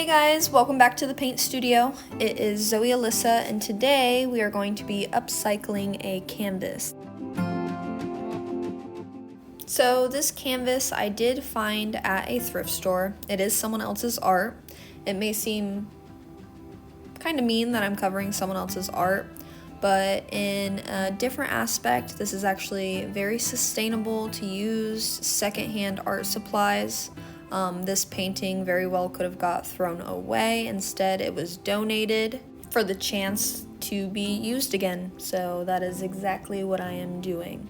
Hey guys, welcome back to the paint studio. It is Zoe Alyssa, and today we are going to be upcycling a canvas. So this canvas I did find at a thrift store. It is someone else's art. It may seem kind of mean that I'm covering someone else's art, but in a different aspect, this is actually very sustainable to use secondhand art supplies. This painting very well could have got thrown away. Instead, it was donated for the chance to be used again. So that is exactly what I am doing.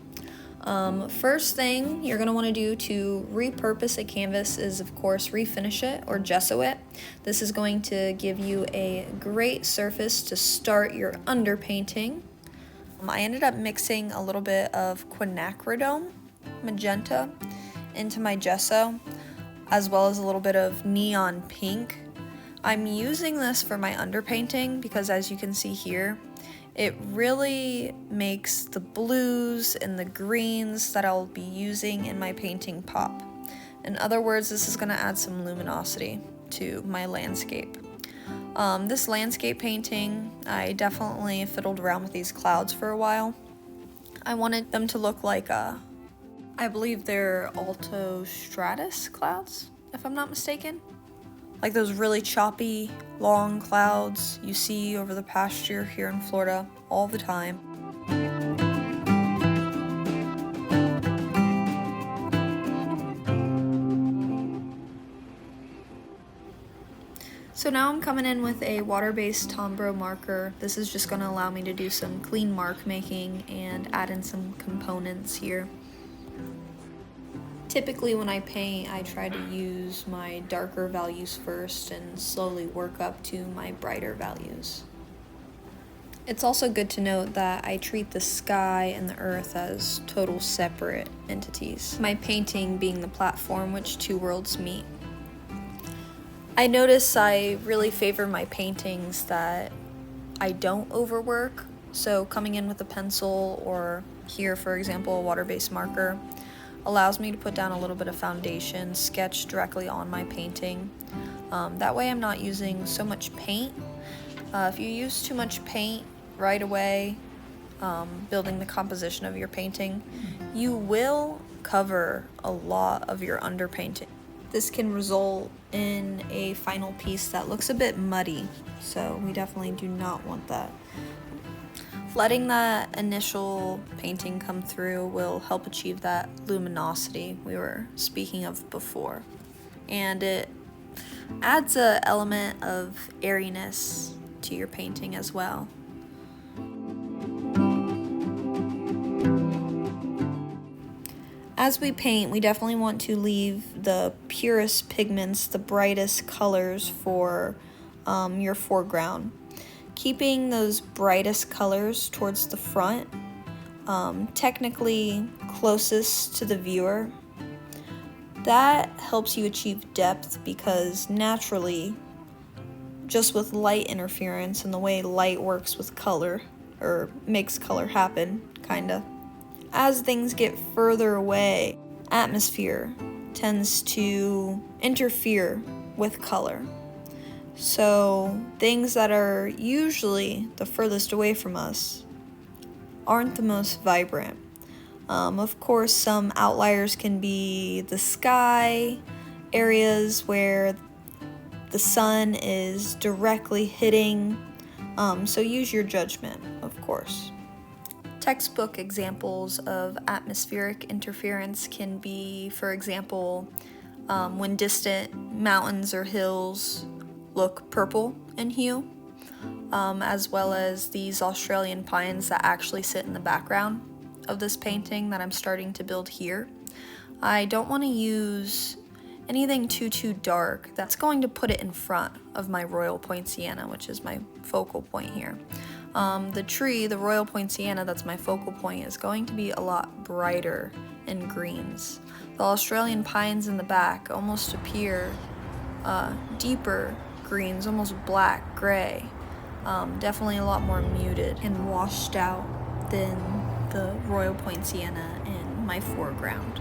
First thing you're going to want to do to repurpose a canvas is, of course, refinish it or gesso it. This is going to give you a great surface to start your underpainting. I ended up mixing a little bit of quinacridone magenta into my gesso, as well as a little bit of neon pink. I'm using this for my underpainting because, as you can see here, it really makes the blues and the greens that I'll be using in my painting pop. In other words, this is going to add some luminosity to my landscape. This landscape painting, I definitely fiddled around with these clouds for a while. I wanted them to look like I believe they're alto stratus clouds, if I'm not mistaken. Like those really choppy, long clouds you see over the pasture here in Florida all the time. So now I'm coming in with a water-based Tombow marker. This is just going to allow me to do some clean mark making and add in some components here. Typically when I paint, I try to use my darker values first and slowly work up to my brighter values. It's also good to note that I treat the sky and the earth as total separate entities, my painting being the platform which two worlds meet. I notice I really favor my paintings that I don't overwork, so coming in with a pencil or here, for example, a water-based marker allows me to put down a little bit of foundation, sketch directly on my painting. That way I'm not using so much paint. If you use too much paint right away, building the composition of your painting, you will cover a lot of your underpainting. This can result in a final piece that looks a bit muddy, so we definitely do not want that. Letting that initial painting come through will help achieve that luminosity we were speaking of before. And it adds an element of airiness to your painting as well. As we paint, we definitely want to leave the purest pigments, the brightest colors for your foreground. Keeping those brightest colors towards the front, technically closest to the viewer, that helps you achieve depth because naturally, just with light interference and the way light works with color, or makes color happen, kinda, as things get further away, atmosphere tends to interfere with color. So things that are usually the furthest away from us aren't the most vibrant. Of course, some outliers can be the sky, areas where the sun is directly hitting, so use your judgment, of course. Textbook examples of atmospheric interference can be, for example, when distant mountains or hills look purple in hue, as well as these Australian pines that actually sit in the background of this painting that I'm starting to build here. I don't want to use anything too dark that's going to put it in front of my Royal Poinciana, which is my focal point here. The tree, the Royal Poinciana, that's my focal point, is going to be a lot brighter in greens. The Australian pines in the back almost appear deeper greens, almost black gray, definitely a lot more muted and washed out than the Royal Poinciana in my foreground.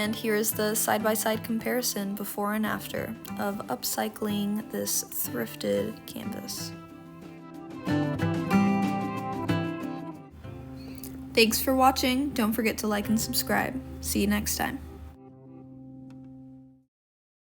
And here is the side-by-side comparison before and after of upcycling this thrifted canvas. Thanks for watching. Don't forget to like and subscribe. See you next time.